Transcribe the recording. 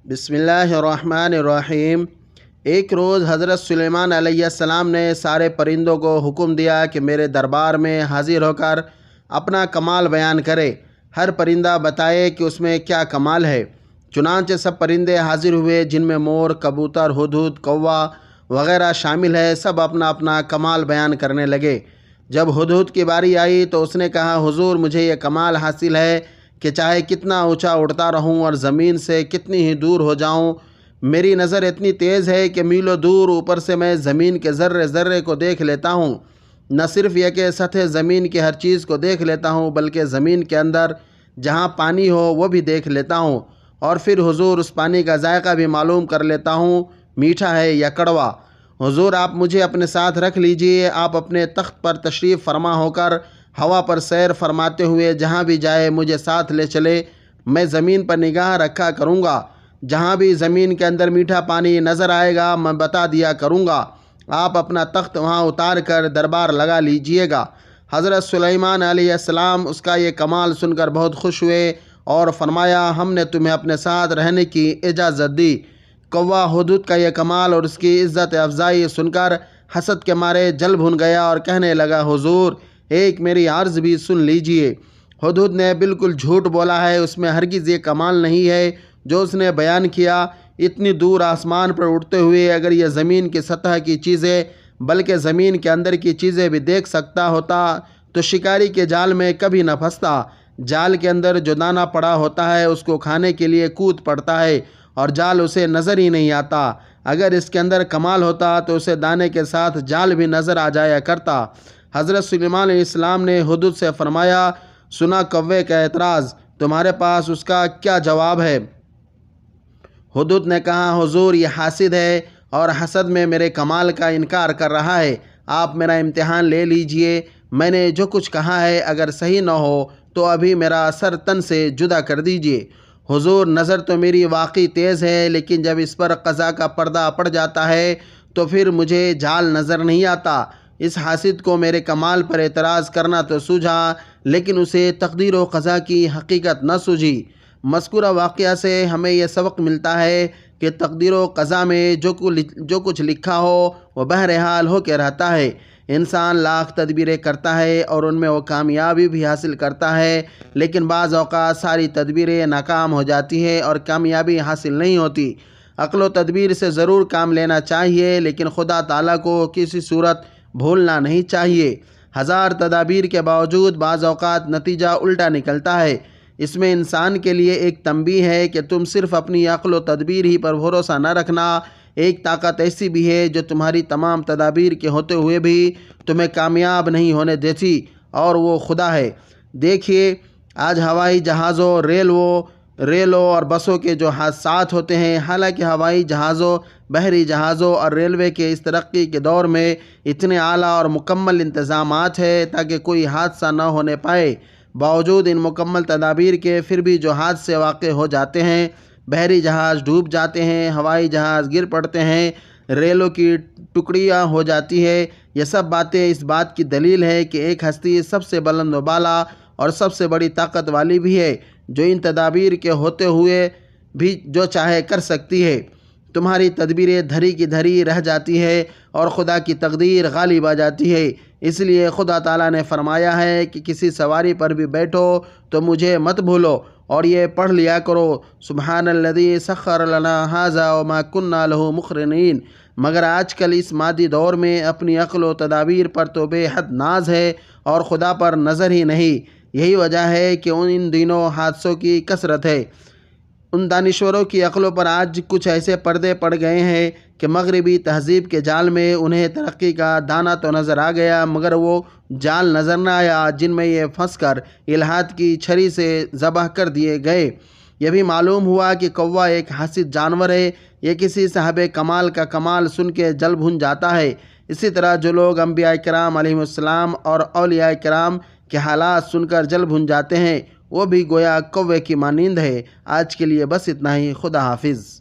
بسم اللہ الرحمن الرحیم۔ ایک روز حضرت سلیمان علیہ السلام نے سارے پرندوں کو حکم دیا کہ میرے دربار میں حاضر ہو کر اپنا کمال بیان کرے۔ ہر پرندہ بتائے کہ اس میں کیا کمال ہے۔ چنانچہ سب پرندے حاضر ہوئے، جن میں مور، کبوتر، ہدہد، کوا وغیرہ شامل ہے۔ سب اپنا اپنا کمال بیان کرنے لگے۔ جب ہدہد کی باری آئی تو اس نے کہا، حضور مجھے یہ کمال حاصل ہے کہ چاہے کتنا اونچا اڑتا رہوں اور زمین سے کتنی ہی دور ہو جاؤں، میری نظر اتنی تیز ہے کہ میلوں دور اوپر سے میں زمین کے ذرے ذرے کو دیکھ لیتا ہوں۔ نہ صرف یہ کہ سطح زمین کی ہر چیز کو دیکھ لیتا ہوں، بلکہ زمین کے اندر جہاں پانی ہو وہ بھی دیکھ لیتا ہوں، اور پھر حضور اس پانی کا ذائقہ بھی معلوم کر لیتا ہوں، میٹھا ہے یا کڑوا۔ حضور آپ مجھے اپنے ساتھ رکھ لیجئے۔ آپ اپنے تخت پر تشریف فرما ہو کر ہوا پر سیر فرماتے ہوئے جہاں بھی جائے مجھے ساتھ لے چلے۔ میں زمین پر نگاہ رکھا کروں گا، جہاں بھی زمین کے اندر میٹھا پانی نظر آئے گا میں بتا دیا کروں گا۔ آپ اپنا تخت وہاں اتار کر دربار لگا لیجئے گا۔ حضرت سلیمان علیہ السلام اس کا یہ کمال سن کر بہت خوش ہوئے اور فرمایا، ہم نے تمہیں اپنے ساتھ رہنے کی اجازت دی۔ کوا ہدہد کا یہ کمال اور اس کی عزت افزائی سن کر حسد کے مارے جل بھن گیا اور کہنے لگا، حضور ایک میری عرض بھی سن لیجئے۔ ہدہد نے بالکل جھوٹ بولا ہے، اس میں ہرگز یہ کمال نہیں ہے جو اس نے بیان کیا۔ اتنی دور آسمان پر اڑتے ہوئے اگر یہ زمین کی سطح کی چیزیں بلکہ زمین کے اندر کی چیزیں بھی دیکھ سکتا ہوتا تو شکاری کے جال میں کبھی نہ پھنستا۔ جال کے اندر جو دانہ پڑا ہوتا ہے اس کو کھانے کے لیے کود پڑتا ہے اور جال اسے نظر ہی نہیں آتا۔ اگر اس کے اندر کمال ہوتا تو اسے دانے کے ساتھ جال بھی نظر آ جایا کرتا۔ حضرت سلیمان علیہ السلام نے ہدہد سے فرمایا، سنا کوے کا اعتراض، تمہارے پاس اس کا کیا جواب ہے؟ ہدہد نے کہا، حضور یہ حاسد ہے اور حسد میں میرے کمال کا انکار کر رہا ہے۔ آپ میرا امتحان لے لیجئے۔ میں نے جو کچھ کہا ہے اگر صحیح نہ ہو تو ابھی میرا سر تن سے جدا کر دیجئے۔ حضور نظر تو میری واقعی تیز ہے، لیکن جب اس پر قضا کا پردہ پڑ جاتا ہے تو پھر مجھے جال نظر نہیں آتا۔ اس حاسد کو میرے کمال پر اعتراض کرنا تو سوجھا، لیکن اسے تقدیر و قضا کی حقیقت نہ سوجھی۔ مذکورہ واقعہ سے ہمیں یہ سبق ملتا ہے کہ تقدیر و قضا میں جو کچھ لکھا ہو وہ بہرحال ہو کے رہتا ہے۔ انسان لاکھ تدبیریں کرتا ہے اور ان میں وہ کامیابی بھی حاصل کرتا ہے، لیکن بعض اوقات ساری تدبیریں ناکام ہو جاتی ہیں اور کامیابی حاصل نہیں ہوتی۔ عقل و تدبیر سے ضرور کام لینا چاہیے، لیکن خدا تعالیٰ کو کسی صورت بھولنا نہیں چاہیے۔ ہزار تدابیر کے باوجود بعض اوقات نتیجہ الٹا نکلتا ہے۔ اس میں انسان کے لیے ایک تنبیہ ہے کہ تم صرف اپنی عقل و تدبیر ہی پر بھروسہ نہ رکھنا۔ ایک طاقت ایسی بھی ہے جو تمہاری تمام تدابیر کے ہوتے ہوئے بھی تمہیں کامیاب نہیں ہونے دیتی، اور وہ خدا ہے۔ دیکھیے آج ہوائی جہازوں، ریلوں اور بسوں کے جو حادثات ہوتے ہیں، حالانکہ ہوائی جہازوں، بحری جہازوں اور ریلوے کے اس ترقی کے دور میں اتنے اعلیٰ اور مکمل انتظامات ہیں تاکہ کوئی حادثہ نہ ہونے پائے، باوجود ان مکمل تدابیر کے پھر بھی جو حادثے واقع ہو جاتے ہیں، بحری جہاز ڈوب جاتے ہیں، ہوائی جہاز گر پڑتے ہیں، ریلوں کی ٹکڑیاں ہو جاتی ہے، یہ سب باتیں اس بات کی دلیل ہے کہ ایک ہستی سب سے بلند و بالا اور سب سے بڑی طاقت والی بھی ہے، جو ان تدابیر کے ہوتے ہوئے بھی جو چاہے کر سکتی ہے۔ تمہاری تدبیریں دھری کی دھری رہ جاتی ہے اور خدا کی تقدیر غالب آ جاتی ہے۔ اس لیے خدا تعالیٰ نے فرمایا ہے کہ کسی سواری پر بھی بیٹھو تو مجھے مت بھولو، اور یہ پڑھ لیا کرو، سبحان الذی سخر لنا ھذا وما کنا لہ مقرنین۔ مگر آج کل اس مادی دور میں اپنی عقل و تدابیر پر تو بے حد ناز ہے اور خدا پر نظر ہی نہیں۔ یہی وجہ ہے کہ ان دنوں حادثوں کی کثرت ہے۔ ان دانشوروں کی عقلوں پر آج کچھ ایسے پردے پڑ گئے ہیں کہ مغربی تہذیب کے جال میں انہیں ترقی کا دانہ تو نظر آ گیا، مگر وہ جال نظر نہ آیا جن میں یہ پھنس کر الحاد کی چھری سے ذبح کر دیے گئے۔ یہ بھی معلوم ہوا کہ کوا ایک حاسد جانور ہے، یہ کسی صاحب کمال کا کمال سن کے جل بھن جاتا ہے۔ اسی طرح جو لوگ انبیاء کرام علیہ السلام اور اولیاء کرام کے حالات سن کر جل بھن جاتے ہیں، وہ بھی گویا کوے کی مانند ہے۔ آج کے لیے بس اتنا ہی۔ خدا حافظ۔